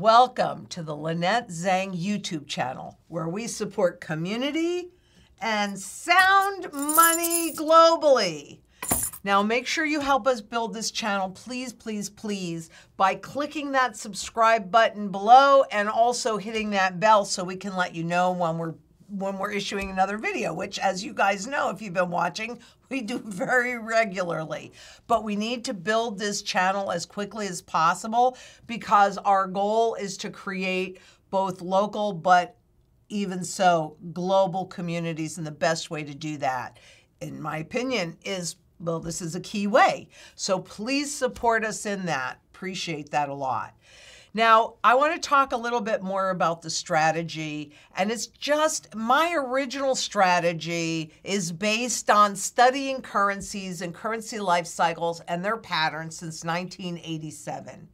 Welcome to the Lynette Zhang YouTube channel, where we support community and sound money globally. Now, make sure you help us build this channel, please, please, please, by clicking that subscribe button below and also hitting that bell so we can let you know when we're issuing another video, which, as you guys know, if you've been watching, we do very regularly. But we need to build this channel as quickly as possible because our goal is to create both local, but even so, global communities. And the best way to do that, in my opinion, is, well, this is a key way. So please support us in that. Appreciate that a lot. Now, I want to talk a little bit more about the strategy, and it's just my original strategy is based on studying currencies and currency life cycles and their patterns since 1987.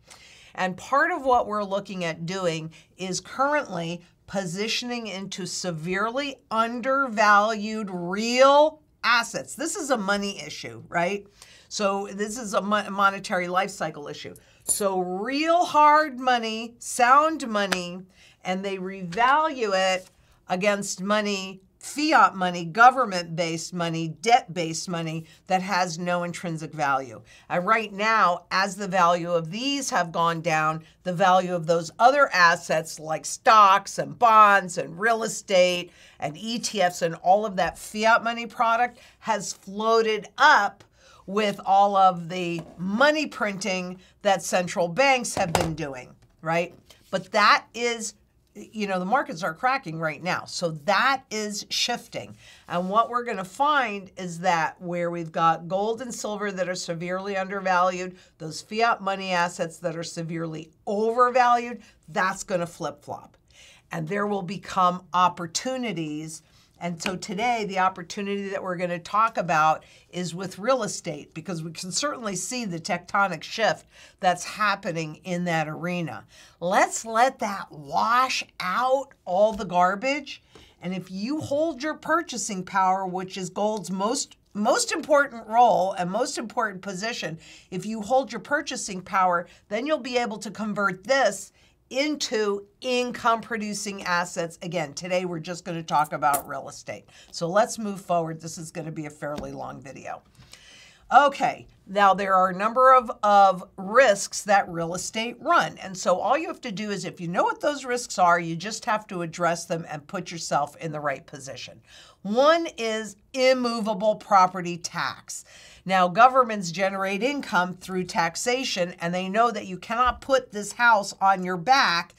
And part of what we're looking at doing is currently positioning into severely undervalued real assets. This is a money issue, right? So this is a monetary life cycle issue. So real hard money, sound money, and they revalue it against money, fiat money, government-based money, debt-based money that has no intrinsic value. And right now, as the value of these have gone down, the value of those other assets like stocks and bonds and real estate and ETFs and all of that fiat money product has floated up with all of the money printing that central banks have been doing, right? But that is, you know, the markets are cracking right now. So that is shifting. And what we're going to find is that where we've got gold and silver that are severely undervalued, those fiat money assets that are severely overvalued, that's going to flip-flop. And there will become opportunities. And so today, the opportunity that we're going to talk about is with real estate, because we can certainly see the tectonic shift that's happening in that arena. Let's let that wash out all the garbage. And if you hold your purchasing power, which is gold's most important role and most important position, if you hold your purchasing power, then you'll be able to convert this into income-producing assets. Again, today we're just going to talk about real estate. So let's move forward. This is going to be a fairly long video. Okay, now there are a number of risks that real estate run. And so all you have to do is, if you know what those risks are, you just have to address them and put yourself in the right position. One is immovable property tax. Now, governments generate income through taxation, and they know that you cannot put this house on your back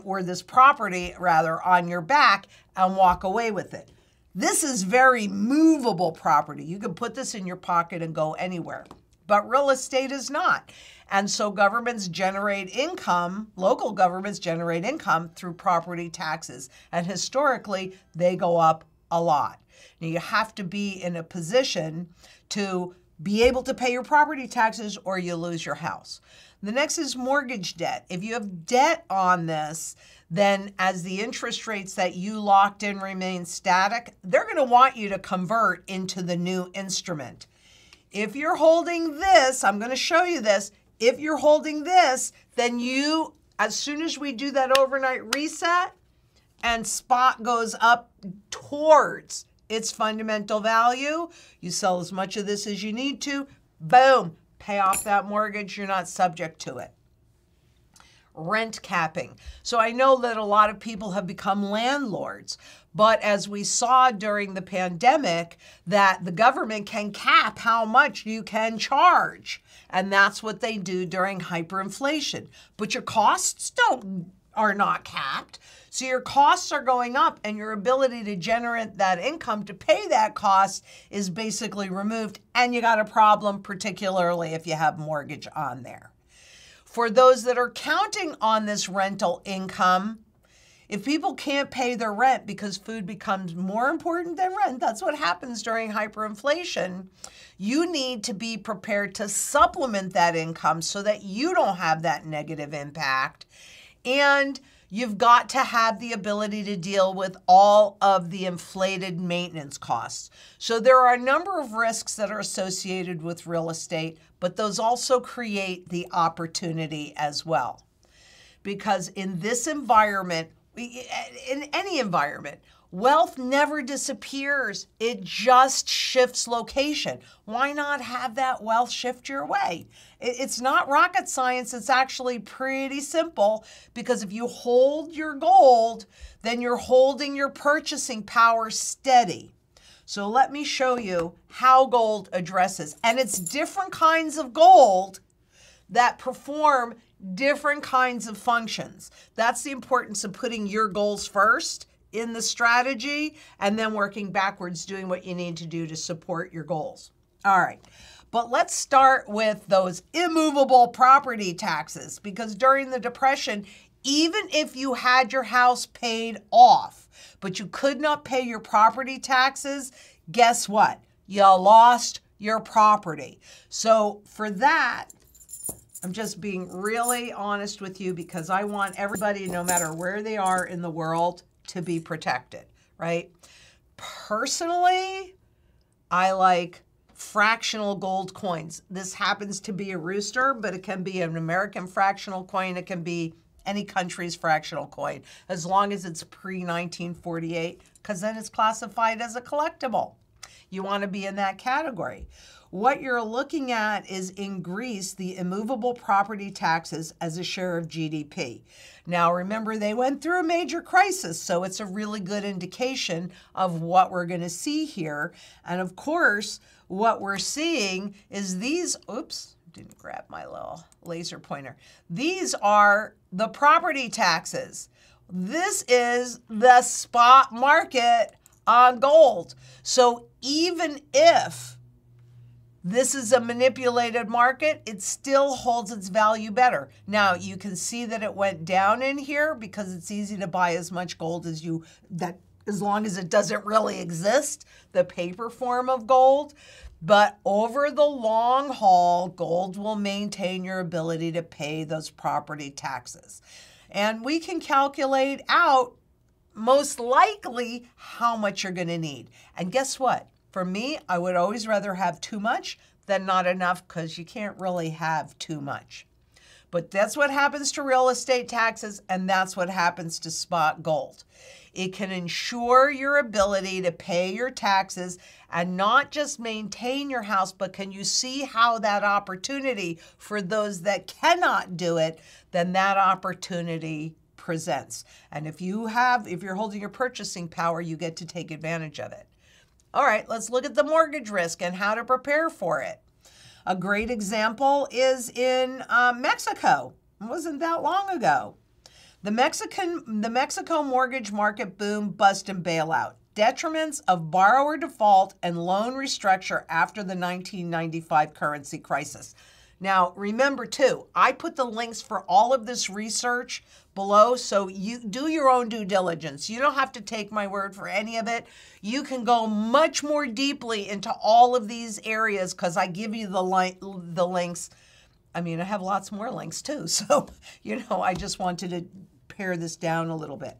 or this property rather on your back and walk away with it. This is very movable property. You can put this in your pocket and go anywhere, but real estate is not. And so governments generate income, local governments generate income through property taxes. And historically, they go up a lot. Now, you have to be in a position to be able to pay your property taxes or you lose your house. The next is mortgage debt. If you have debt on this, then as the interest rates that you locked in remain static, they're going to want you to convert into the new instrument. If you're holding this, I'm going to show you this. If you're holding this, then you, as soon as we do that overnight reset and spot goes up towards its fundamental value, you sell as much of this as you need to, boom, pay off that mortgage, you're not subject to it. Rent capping. So I know that a lot of people have become landlords, but as we saw during the pandemic, that the government can cap how much you can charge. And that's what they do during hyperinflation. But your costs are not capped. So your costs are going up and your ability to generate that income to pay that cost is basically removed. And you got a problem, particularly if you have mortgage on there. For those that are counting on this rental income, if people can't pay their rent because food becomes more important than rent, that's what happens during hyperinflation, you need to be prepared to supplement that income so that you don't have that negative impact. And you've got to have the ability to deal with all of the inflated maintenance costs. So there are a number of risks that are associated with real estate, but those also create the opportunity as well. because in this environment, in any environment, wealth never disappears. It just shifts location. Why not have that wealth shift your way? It's not rocket science. It's actually pretty simple, because if you hold your gold, then you're holding your purchasing power steady. So let me show you how gold addresses. And it's different kinds of gold that perform different kinds of functions. That's the importance of putting your goals first in the strategy and then working backwards, doing what you need to do to support your goals. All right, but let's start with those immovable property taxes, because during the Depression, even if you had your house paid off, but you could not pay your property taxes, guess what? You lost your property. So for that, I'm just being really honest with you, because I want everybody, no matter where they are in the world, to be protected, right? Personally, I like fractional gold coins. This happens to be a rooster, but it can be an American fractional coin. It can be any country's fractional coin, as long as it's pre-1948, because then it's classified as a collectible. You want to be in that category. What you're looking at is in Greece, the immovable property taxes as a share of GDP. Now, remember, they went through a major crisis, so it's a really good indication of what we're going to see here. And of course, what we're seeing is these, oops, didn't grab my little laser pointer. These are the property taxes. This is the spot market on gold. So even if this is a manipulated market, it still holds its value better. Now, you can see that it went down in here because it's easy to buy as much gold as as long as it doesn't really exist, the paper form of gold. But over the long haul, gold will maintain your ability to pay those property taxes. And we can calculate out most likely how much you're going to need. And guess what? For me, I would always rather have too much than not enough, because you can't really have too much. But that's what happens to real estate taxes, and that's what happens to spot gold. It can ensure your ability to pay your taxes and not just maintain your house, but can you see how that opportunity for those that cannot do it, then that opportunity presents. And if you're holding your purchasing power, you get to take advantage of it. All right, let's look at the mortgage risk and how to prepare for it. A great example is in Mexico. It wasn't that long ago. The Mexico mortgage market boom, bust, and bailout. Detriments of borrower default and loan restructure after the 1995 currency crisis. Now, remember too, I put the links for all of this research below, so you do your own due diligence. You don't have to take my word for any of it. You can go much more deeply into all of these areas, because I give you the links. I mean, I have lots more links too, so, I just wanted to pare this down a little bit.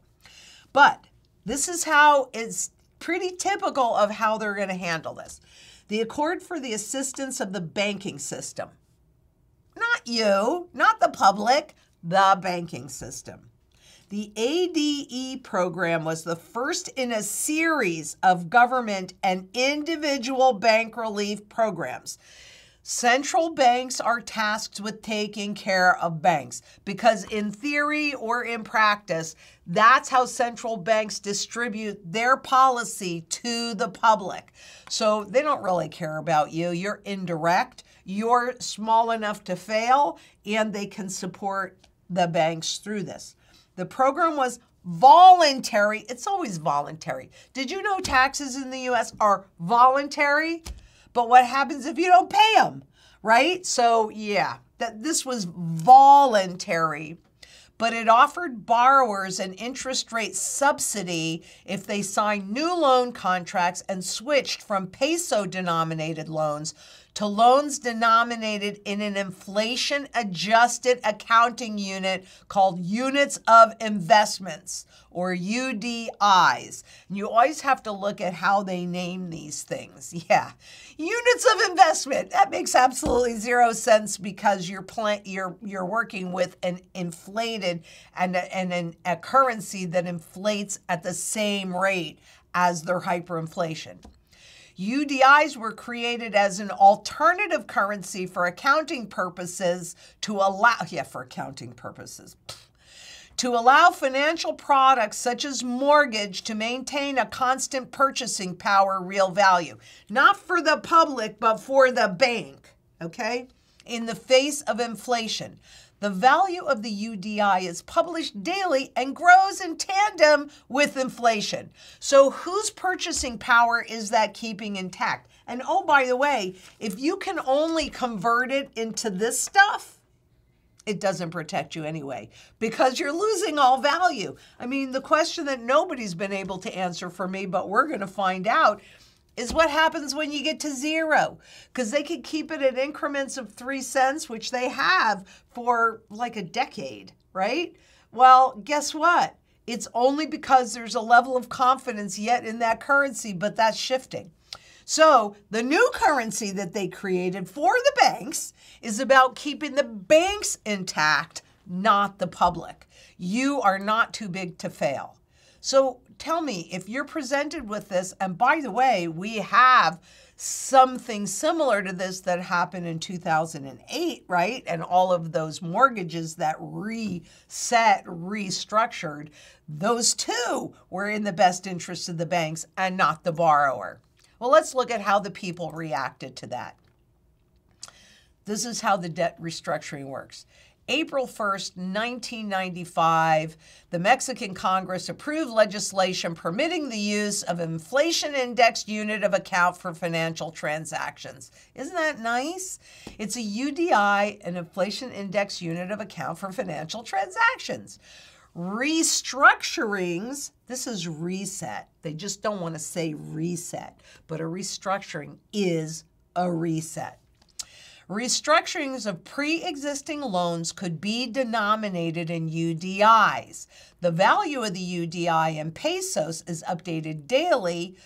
But this is how it's pretty typical of how they're going to handle this. The Accord for the Assistance of the Banking System. Not you, not the public, the banking system. The ADE program was the first in a series of government and individual bank relief programs. Central banks are tasked with taking care of banks, because in theory or in practice, that's how central banks distribute their policy to the public. So they don't really care about you. You're indirect. You're small enough to fail, and they can support the banks through this. The program was voluntary. It's always voluntary. Did you know taxes in the U.S. are voluntary? But what happens if you don't pay them, right? So yeah, this was voluntary, but it offered borrowers an interest rate subsidy if they signed new loan contracts and switched from peso-denominated loans to loans denominated in an inflation-adjusted accounting unit called Units of Investments, or UDIs. And you always have to look at how they name these things. Yeah, units of investment. That makes absolutely zero sense, because you're working with an inflated created and a currency that inflates at the same rate as their hyperinflation. UDIs were created as an alternative currency for accounting purposes to allow, to allow financial products such as mortgage to maintain a constant purchasing power, real value. Not for the public, but for the bank, okay? In the face of inflation. The value of the UDI is published daily and grows in tandem with inflation. So whose purchasing power is that keeping intact? And oh, by the way, if you can only convert it into this stuff, it doesn't protect you anyway, because you're losing all value. I mean, the question that nobody's been able to answer for me, but we're going to find out, is what happens when you get to zero. Because they can keep it at increments of 3 cents, which they have for like a decade, right? Well, guess what? It's only because there's a level of confidence yet in that currency, but that's shifting. So the new currency that they created for the banks is about keeping the banks intact, not the public. You are not too big to fail. So tell me, if you're presented with this, and by the way, we have something similar to this that happened in 2008, right? And all of those mortgages that reset, restructured, those too were in the best interest of the banks and not the borrower. Well, let's look at how the people reacted to that. This is how the debt restructuring works. April 1st, 1995, the Mexican Congress approved legislation permitting the use of inflation-indexed unit of account for financial transactions. Isn't that nice? It's a UDI, an inflation-indexed unit of account for financial transactions. Restructurings, this is reset. They just don't want to say reset, but a restructuring is a reset. Restructurings of pre-existing loans could be denominated in UDIs. The value of the UDI in pesos is updated daily,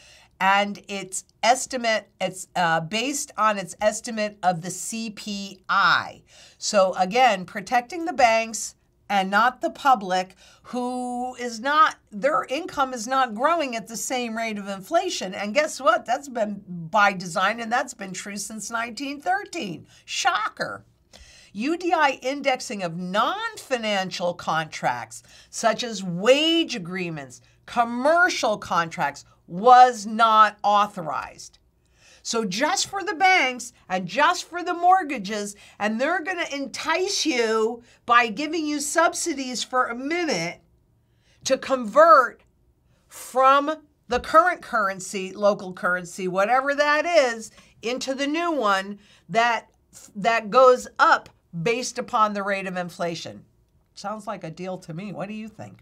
and it's based on its estimate of the CPI. So again, protecting the banks and not the public, who is not, their income is not growing at the same rate of inflation. And guess what? That's been by design, and that's been true since 1913. Shocker. UDI indexing of non-financial contracts, such as wage agreements, commercial contracts, was not authorized. So just for the banks and just for the mortgages, and they're going to entice you by giving you subsidies for a minute to convert from the current currency, local currency, whatever that is, into the new one that goes up based upon the rate of inflation. Sounds like a deal to me. What do you think?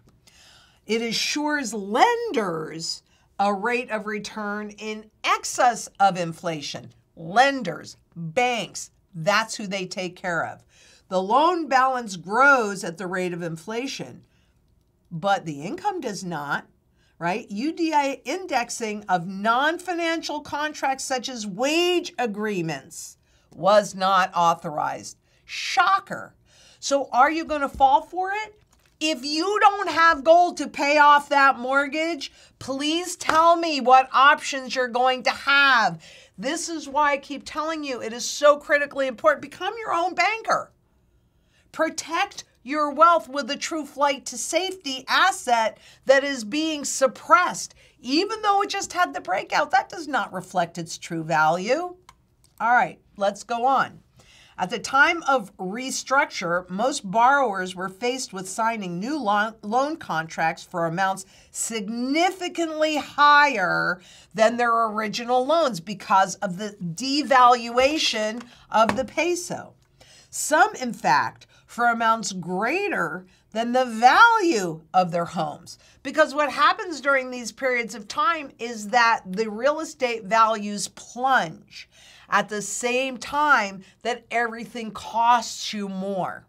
It assures lenders a rate of return in excess of inflation. Lenders, banks, that's who they take care of. The loan balance grows at the rate of inflation, but the income does not, right? UDI indexing of non-financial contracts such as wage agreements was not authorized. Shocker. So are you going to fall for it? If you don't have gold to pay off that mortgage, please tell me what options you're going to have. This is why I keep telling you it is so critically important. Become your own banker. Protect your wealth with a true flight to safety asset that is being suppressed. Even though it just had the breakout, that does not reflect its true value. All right, let's go on. At the time of restructure, most borrowers were faced with signing new loan contracts for amounts significantly higher than their original loans because of the devaluation of the peso. Some, in fact, for amounts greater than the value of their homes. Because what happens during these periods of time is that the real estate values plunge at the same time that everything costs you more.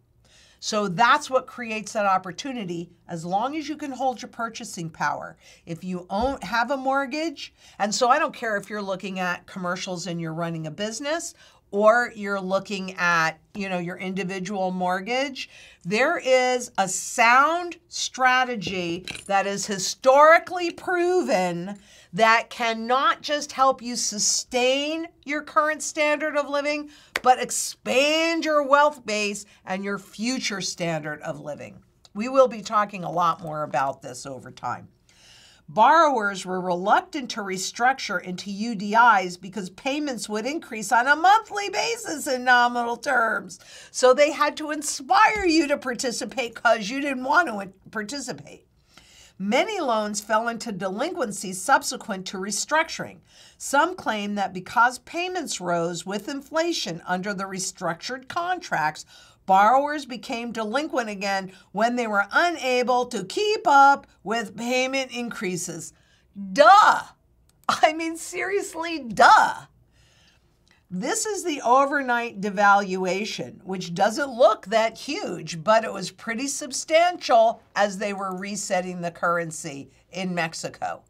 So that's what creates that opportunity as long as you can hold your purchasing power. If you have a mortgage, and so I don't care if you're looking at commercials and you're running a business, or you're looking at, your individual mortgage, there is a sound strategy that is historically proven that can not just help you sustain your current standard of living, but expand your wealth base and your future standard of living. We will be talking a lot more about this over time. Borrowers were reluctant to restructure into UDIs because payments would increase on a monthly basis in nominal terms. So they had to inspire you to participate because you didn't want to participate. Many loans fell into delinquency subsequent to restructuring. Some claim that because payments rose with inflation under the restructured contracts, borrowers became delinquent again when they were unable to keep up with payment increases. Duh! I mean, seriously, duh! This is the overnight devaluation, which doesn't look that huge, but it was pretty substantial as they were resetting the currency in Mexico.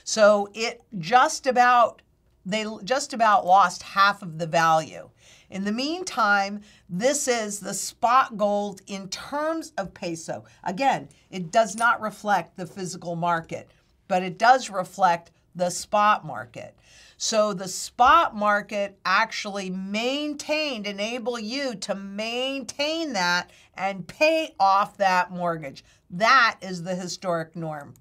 So they just about lost half of the value. In the meantime, this is the spot gold in terms of peso. Again, it does not reflect the physical market, but it does reflect the spot market. So the spot market actually enabled you to maintain that and pay off that mortgage. That is the historic norm.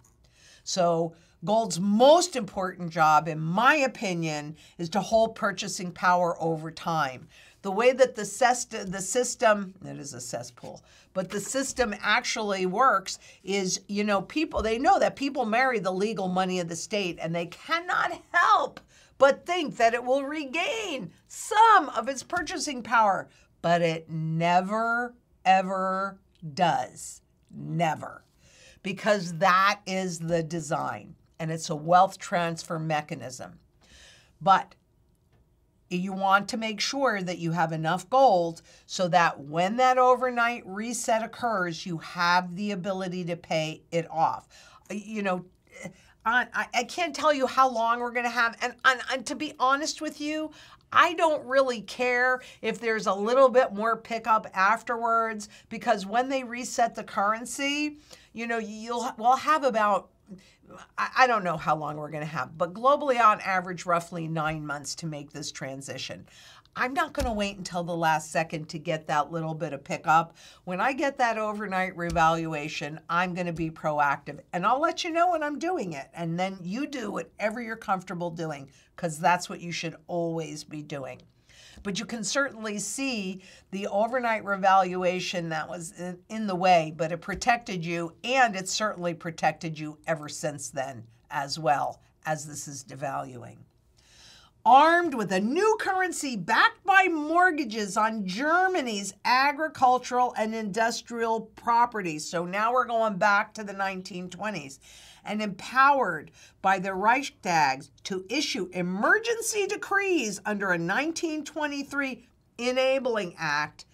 So gold's most important job, in my opinion, is to hold purchasing power over time. The way that the system, it is a cesspool, but the system actually works is, people, they know that people marry the legal money of the state, and they cannot help but think that it will regain some of its purchasing power, but it never, ever does. Never. Because that is the design, and it's a wealth transfer mechanism. But you want to make sure that you have enough gold so that when that overnight reset occurs, you have the ability to pay it off. I can't tell you how long we're going to have. And to be honest with you, I don't really care if there's a little bit more pickup afterwards, because when they reset the currency, we'll have about, I don't know how long we're going to have, but globally on average, roughly 9 months to make this transition. I'm not going to wait until the last second to get that little bit of pickup. When I get that overnight revaluation, I'm going to be proactive, and I'll let you know when I'm doing it. And then you do whatever you're comfortable doing, because that's what you should always be doing. But you can certainly see the overnight revaluation that was in the way, but it protected you, and it's certainly protected you ever since then as well, as this is devaluing. Armed with a new currency backed by mortgages on Germany's agricultural and industrial properties. So now we're going back to the 1920s. And empowered by the Reichstag to issue emergency decrees under a 1923 Enabling Act,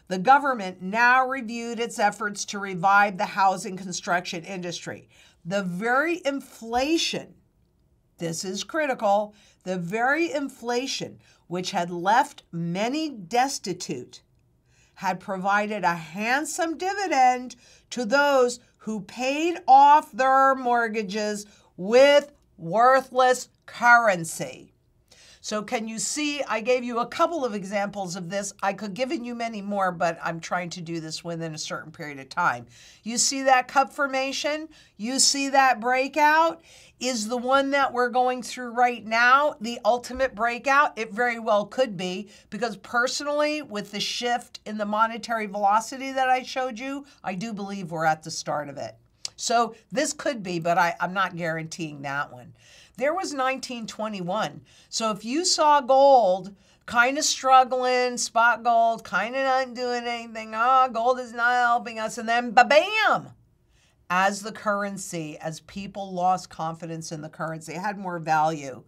the government now reviewed its efforts to revive the housing construction industry. The very inflation, this is critical, the very inflation which had left many destitute had provided a handsome dividend to those who paid off their mortgages with worthless currency. So can you see, I gave you a couple of examples of this. I could give you many more, but I'm trying to do this within a certain period of time. You see that cup formation? You see that breakout? Is the one that we're going through right now the ultimate breakout? It very well could be, because personally, with the shift in the monetary velocity that I showed you, I do believe we're at the start of it. So this could be, but I'm not guaranteeing that one. There was 1921. So if you saw gold kind of struggling, spot gold, kind of not doing anything, gold is not helping us, and then ba-bam! As the currency, as people lost confidence in the currency, it had more value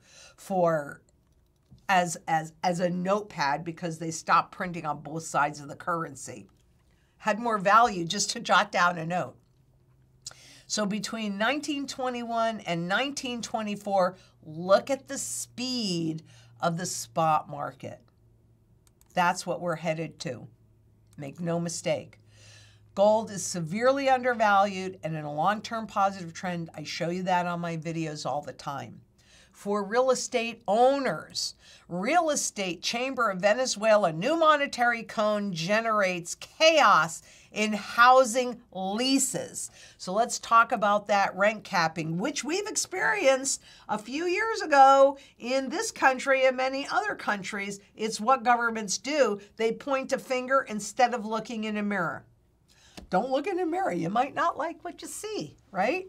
as a notepad, because they stopped printing on both sides of the currency. Had more value just to jot down a note. So between 1921 and 1924, look at the speed of the spot market. That's what we're headed to. Make no mistake. Gold is severely undervalued and in a long-term positive trend. I show you that on my videos all the time. For real estate owners, Real Estate Chamber of Venezuela new monetary cone generates chaos in housing leases. So let's talk about that rent capping, which we've experienced a few years ago in this country and many other countries. It's what governments do. They point a finger instead of looking in a mirror. Don't look in a mirror. You might not like what you see, right?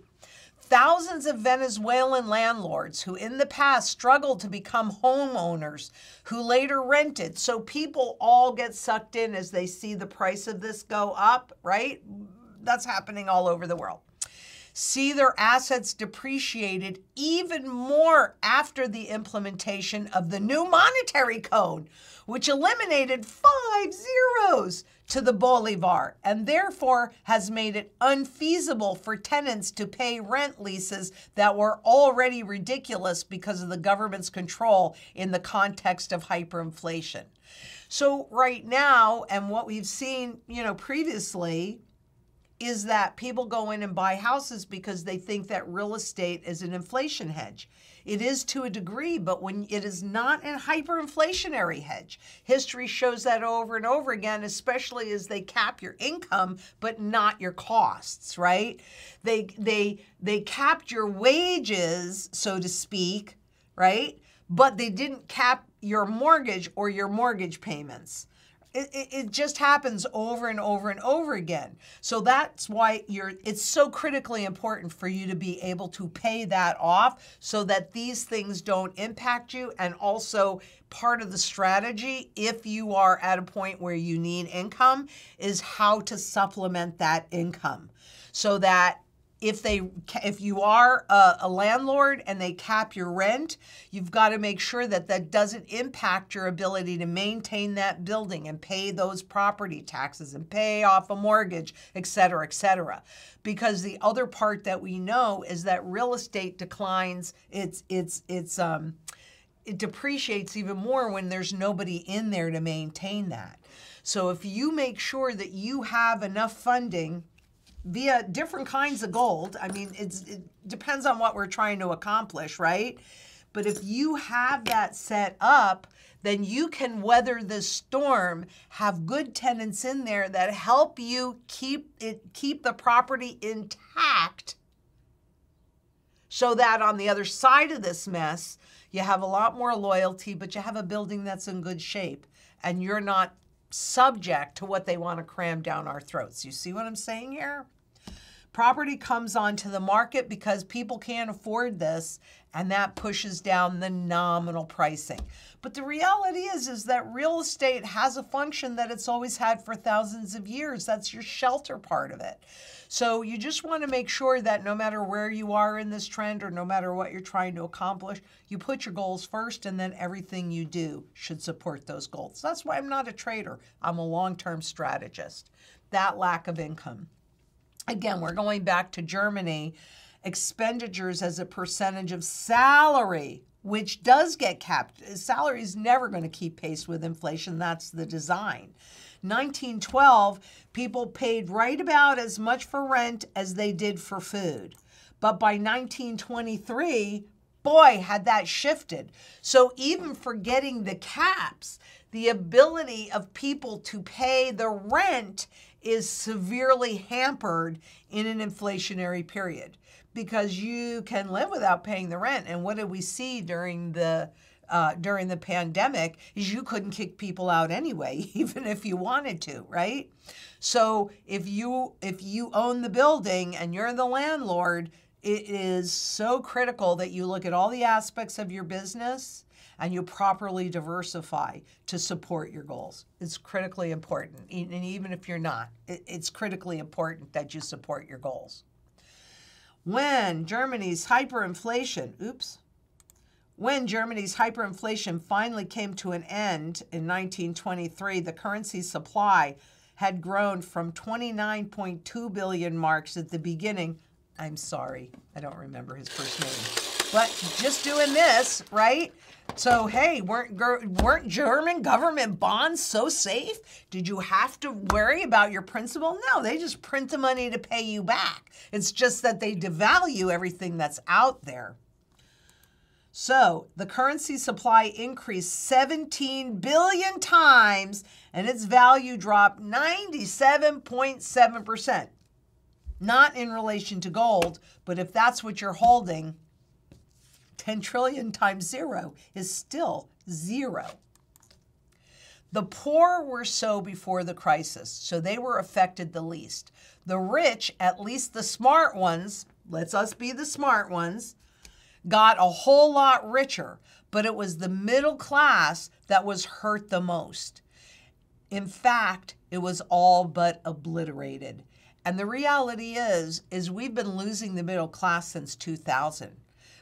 Thousands of Venezuelan landlords who in the past struggled to become homeowners, who later rented. So people all get sucked in as they see the price of this go up, right? That's happening all over the world. See their assets depreciated even more after the implementation of the new monetary code, which eliminated 5 zeros to the bolivar and therefore has made it unfeasible for tenants to pay rent leases that were already ridiculous because of the government's control in the context of hyperinflation. So right now, and what we've seen, previously, is that people go in and buy houses because they think that real estate is an inflation hedge. It is to a degree, but when it is not a hyperinflationary hedge. History shows that over and over again, especially as they cap your income, but not your costs, right? They capped your wages, so to speak, right? But they didn't cap your mortgage or your mortgage payments. It just happens over and over and over again. So that's why it's so critically important for you to be able to pay that off so that these things don't impact you. And also part of the strategy, if you are at a point where you need income, is how to supplement that income so that if you are a landlord and they cap your rent, you've got to make sure that that doesn't impact your ability to maintain that building and pay those property taxes and pay off a mortgage, et cetera, et cetera. Because the other part that we know is that real estate declines, it depreciates even more when there's nobody in there to maintain that. So if you make sure that you have enough funding via different kinds of gold. I mean, it depends on what we're trying to accomplish, right? But if you have that set up, then you can weather the storm, have good tenants in there that help you keep the property intact so that on the other side of this mess, you have a lot more loyalty, but you have a building that's in good shape and you're not subject to what they want to cram down our throats. You see what I'm saying here? Property comes onto the market because people can't afford this, and that pushes down the nominal pricing. But the reality is that real estate has a function that it's always had for thousands of years. That's your shelter part of it. So you just want to make sure that no matter where you are in this trend or no matter what you're trying to accomplish, you put your goals first, and then everything you do should support those goals. That's why I'm not a trader. I'm a long-term strategist. That lack of income. Again, we're going back to Germany. Expenditures as a percentage of salary, which does get capped. Salary is never going to keep pace with inflation. That's the design. 1912, people paid right about as much for rent as they did for food. But by 1923, boy, had that shifted. So even forgetting the caps, the ability of people to pay the rent is severely hampered in an inflationary period because you can live without paying the rent. And what did we see during the pandemic is you couldn't kick people out anyway, even if you wanted to, right? So if you own the building and you're the landlord, it is so critical that you look at all the aspects of your business and you properly diversify to support your goals. It's critically important. And even if you're not, it's critically important that you support your goals. When Germany's hyperinflation finally came to an end in 1923, the currency supply had grown from 29.2 billion marks at the beginning. I'm sorry, I don't remember his first name. but just doing this, right? So, hey, weren't German government bonds so safe? Did you have to worry about your principal? No, they just print the money to pay you back. It's just that they devalue everything that's out there. So the currency supply increased 17 billion times and its value dropped 97.7%. Not in relation to gold, but if that's what you're holding, 10 trillion times zero is still zero. The poor were so before the crisis, so they were affected the least. The rich, at least the smart ones, let's us be the smart ones, got a whole lot richer, but it was the middle class that was hurt the most. In fact, it was all but obliterated. And the reality is we've been losing the middle class since 2000.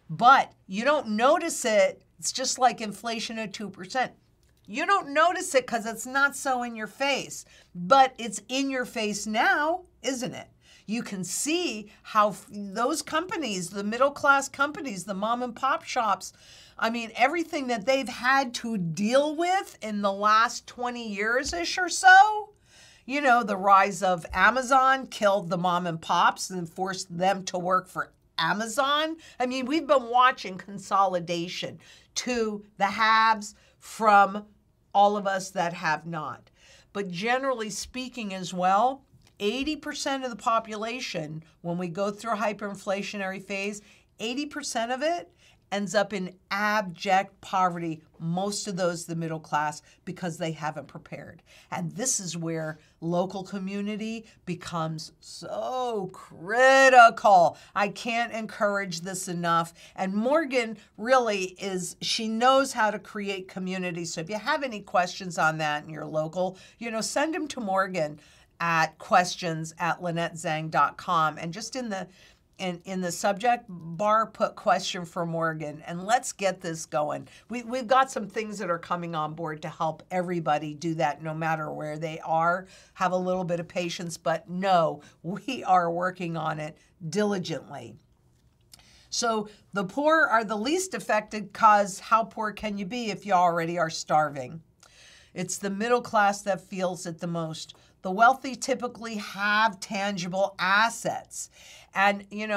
But you don't notice it. It's just like inflation at 2%. You don't notice it because it's not so in your face. But it's in your face now, isn't it? You can see how those companies, the middle class companies, the mom and pop shops, I mean, everything that they've had to deal with in the last 20 years-ish or so. You know, the rise of Amazon killed the mom and pops and forced them to work for Amazon. I mean, we've been watching consolidation to the haves from all of us that have not. But generally speaking as well, 80% of the population, when we go through a hyperinflationary phase, 80% of it ends up in abject poverty, most of those the middle class, because they haven't prepared. And this is where local community becomes so critical. I can't encourage this enough. And Morgan really she knows how to create community. So if you have any questions on that in your local, send them to Morgan at questions@LynetteZang.com. And just in the subject bar, put question for Morgan, and let's get this going. We've got some things that are coming on board to help everybody do that no matter where they are. Have a little bit of patience, but no, we are working on it diligently. So the poor are the least affected because how poor can you be if you already are starving? It's the middle class that feels it the most. The wealthy typically have tangible assets. And, you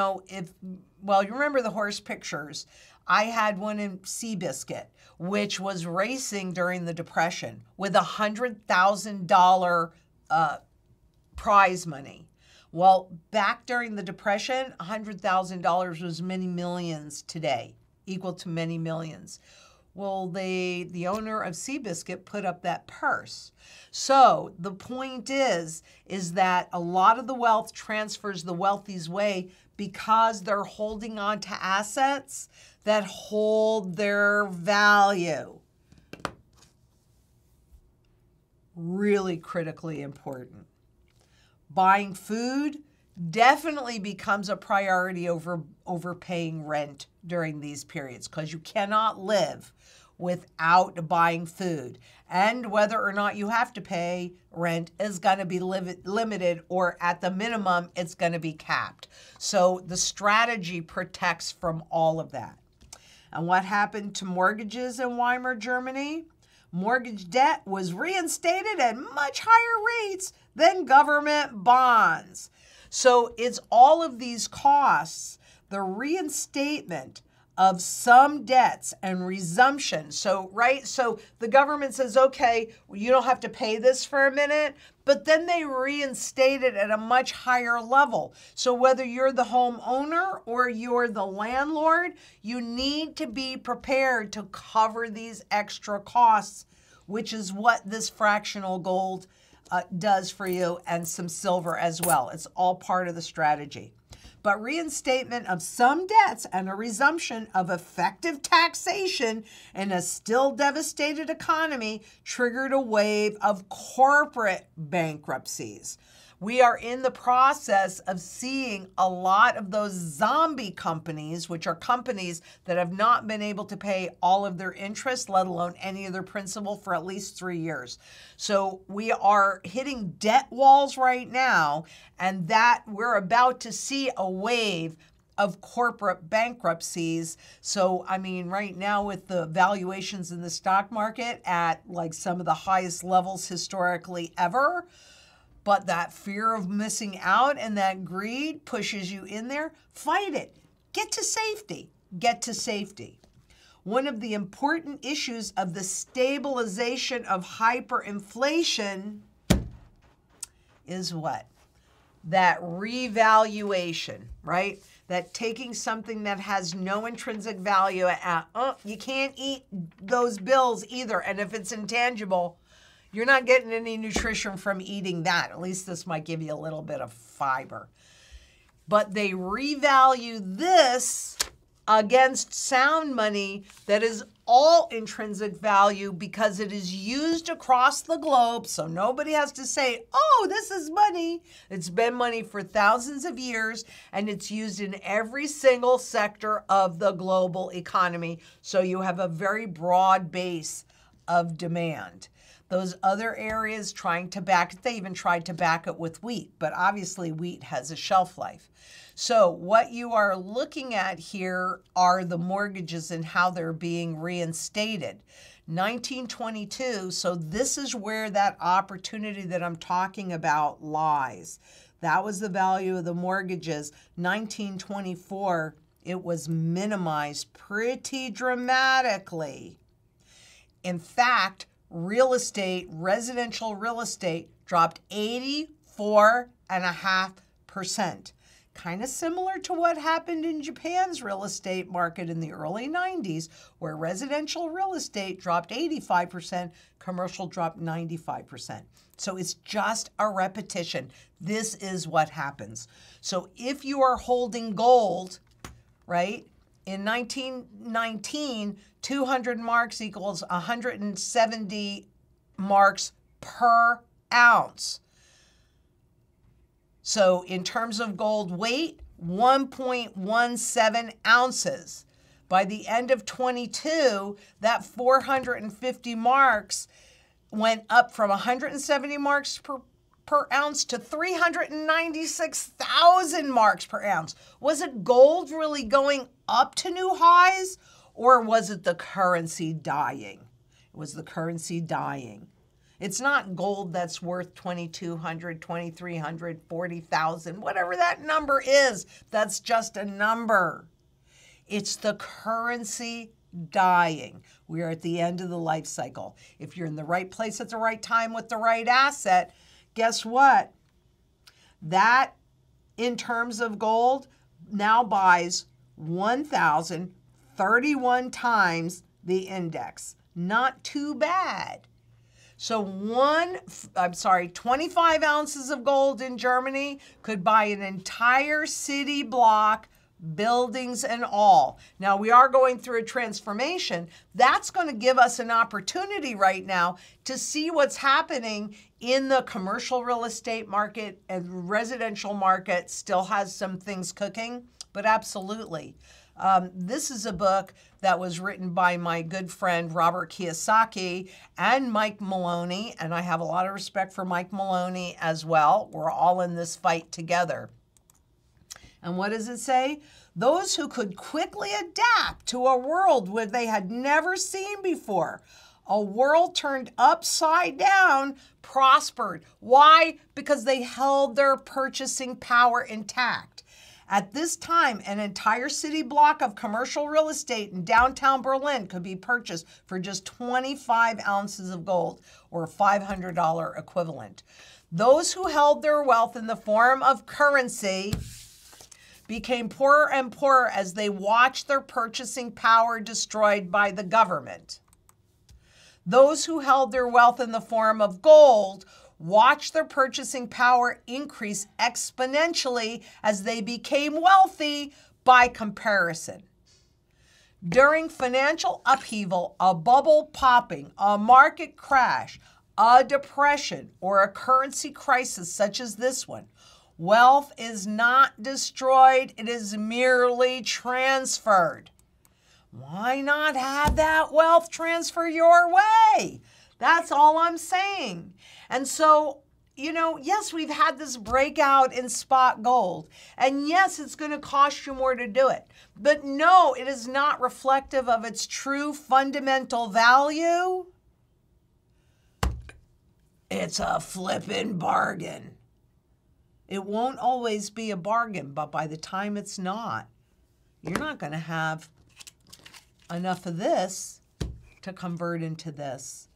remember the horse pictures. I had one in Seabiscuit, which was racing during the Depression with $100,000 prize money. Well, back during the Depression, $100,000 was many millions today, equal to many millions. Well, the owner of Seabiscuit put up that purse. So the point is that a lot of the wealth transfers the wealthy's way because they're holding on to assets that hold their value. Really critically important. Buying food definitely becomes a priority over paying rent during these periods because you cannot live without buying food. And whether or not you have to pay rent is going to be limited, or at the minimum, it's going to be capped. So the strategy protects from all of that. And what happened to mortgages in Weimar Germany? Mortgage debt was reinstated at much higher rates than government bonds. So it's all of these costs, the reinstatement of some debts and resumption. So the government says, okay, you don't have to pay this for a minute, but then they reinstate it at a much higher level. So whether you're the homeowner or you're the landlord, you need to be prepared to cover these extra costs, which is what this fractional gold does for you, and some silver as well. It's all part of the strategy. But reinstatement of some debts and a resumption of effective taxation in a still devastated economy triggered a wave of corporate bankruptcies. We are in the process of seeing a lot of those zombie companies, which are companies that have not been able to pay all of their interest, let alone any of their principal, for at least 3 years. So we are hitting debt walls right now, and that we're about to see a wave of corporate bankruptcies. So, I mean, right now with the valuations in the stock market at like some of the highest levels historically ever, but that fear of missing out and that greed pushes you in there, fight it. Get to safety. Get to safety. One of the important issues of the stabilization of hyperinflation is what? That revaluation, right? That taking something that has no intrinsic value you can't eat those bills either. And if it's intangible, you're not getting any nutrition from eating that. At least this might give you a little bit of fiber. But they revalue this against sound money that is all intrinsic value because it is used across the globe, so nobody has to say, oh, this is money. It's been money for thousands of years, and it's used in every single sector of the global economy, so you have a very broad base of demand. Those other areas trying to back it, they even tried to back it with wheat, but obviously wheat has a shelf life. So what you are looking at here are the mortgages and how they're being reinstated. 1922, so this is where that opportunity that I'm talking about lies. That was the value of the mortgages. 1924, it was minimized pretty dramatically. In fact, real estate, residential real estate, dropped 84.5%. Kind of similar to what happened in Japan's real estate market in the early 90s, where residential real estate dropped 85%, commercial dropped 95%. So it's just a repetition. This is what happens. So if you are holding gold, right, in 1919, 200 marks equals 170 marks per ounce. So in terms of gold weight, 1.17 ounces. By the end of 22, that 450 marks went up from 170 marks per ounce to 396,000 marks per ounce. Was it gold really going up to new highs, or was it the currency dying? It was the currency dying. It's not gold that's worth 2,200, 2,300, 40,000, whatever that number is. That's just a number. It's the currency dying. We are at the end of the life cycle. If you're in the right place at the right time with the right asset, guess what? That, in terms of gold, now buys 1,031 times the index. Not too bad. So 25 ounces of gold in Germany could buy an entire city block, buildings and all. Now we are going through a transformation. That's going to give us an opportunity right now to see what's happening in the commercial real estate market, and residential market still has some things cooking, but absolutely. This is a book that was written by my good friend Robert Kiyosaki and Mike Maloney, and I have a lot of respect for Mike Maloney as well. We're all in this fight together. And what does it say? Those who could quickly adapt to a world where they had never seen before, a world turned upside down, prospered. Why? Because they held their purchasing power intact. At this time, an entire city block of commercial real estate in downtown Berlin could be purchased for just 25 ounces of gold, or $500 equivalent. Those who held their wealth in the form of currency became poorer and poorer as they watched their purchasing power destroyed by the government. Those who held their wealth in the form of gold watched their purchasing power increase exponentially as they became wealthy by comparison. During financial upheaval, a bubble popping, a market crash, a depression, or a currency crisis such as this one, wealth is not destroyed, it is merely transferred. Why not have that wealth transfer your way? That's all I'm saying. And so you know, yes, we've had this breakout in spot gold, and yes, it's going to cost you more to do it. But no, it is not reflective of its true fundamental value. It's a flippin' bargain. It won't always be a bargain, but by the time it's not, you're not going to have enough of this to convert into this.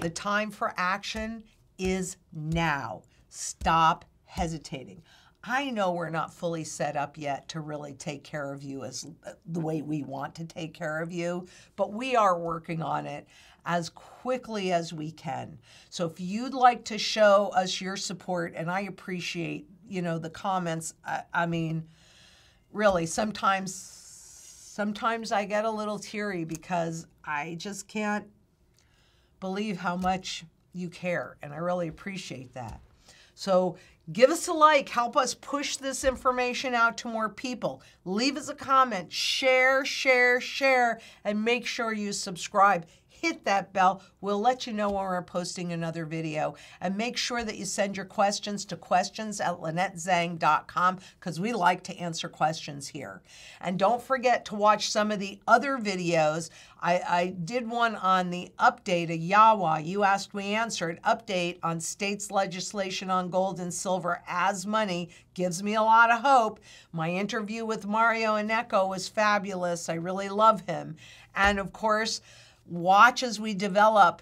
The time for action is now. Stop hesitating. I know we're not fully set up yet to really take care of you as the way we want to take care of you, but we are working on it as quickly as we can. So if you'd like to show us your support, and I appreciate, you know, the comments. I mean, really, sometimes I get a little teary because I just can't believe how much you care, and I really appreciate that. So give us a like, help us push this information out to more people. Leave us a comment, share, and make sure you subscribe. Hit that bell. We'll let you know when we're posting another video. And make sure that you send your questions to questions@LynetteZang.com, because we like to answer questions here. And don't forget to watch some of the other videos. I did one on the update of Yawa. You asked, we answered. Update on states' legislation on gold and silver as money. Gives me a lot of hope. My interview with Mario Ineco was fabulous. I really love him. And of course, watch as we develop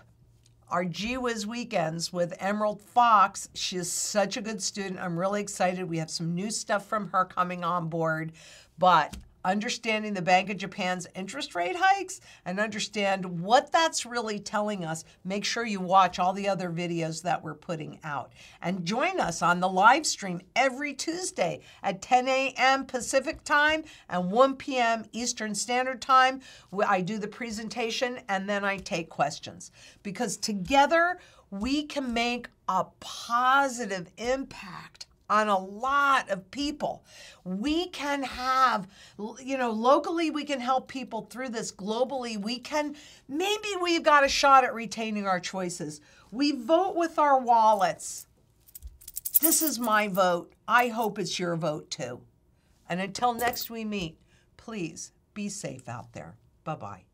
our Gee-Whiz weekends with Emerald Fox. She is such a good student. I'm really excited. We have some new stuff from her coming on board. But understanding the Bank of Japan's interest rate hikes and understand what that's really telling us, make sure you watch all the other videos that we're putting out. And join us on the live stream every Tuesday at 10 a.m. Pacific time and 1 p.m. Eastern Standard Time. I do the presentation and then I take questions, because together we can make a positive impact on a lot of people. We can have, you know, locally we can help people through this. Globally, maybe we've got a shot at retaining our choices. We vote with our wallets. This is my vote. I hope it's your vote too. And until next we meet, please be safe out there. Bye-bye.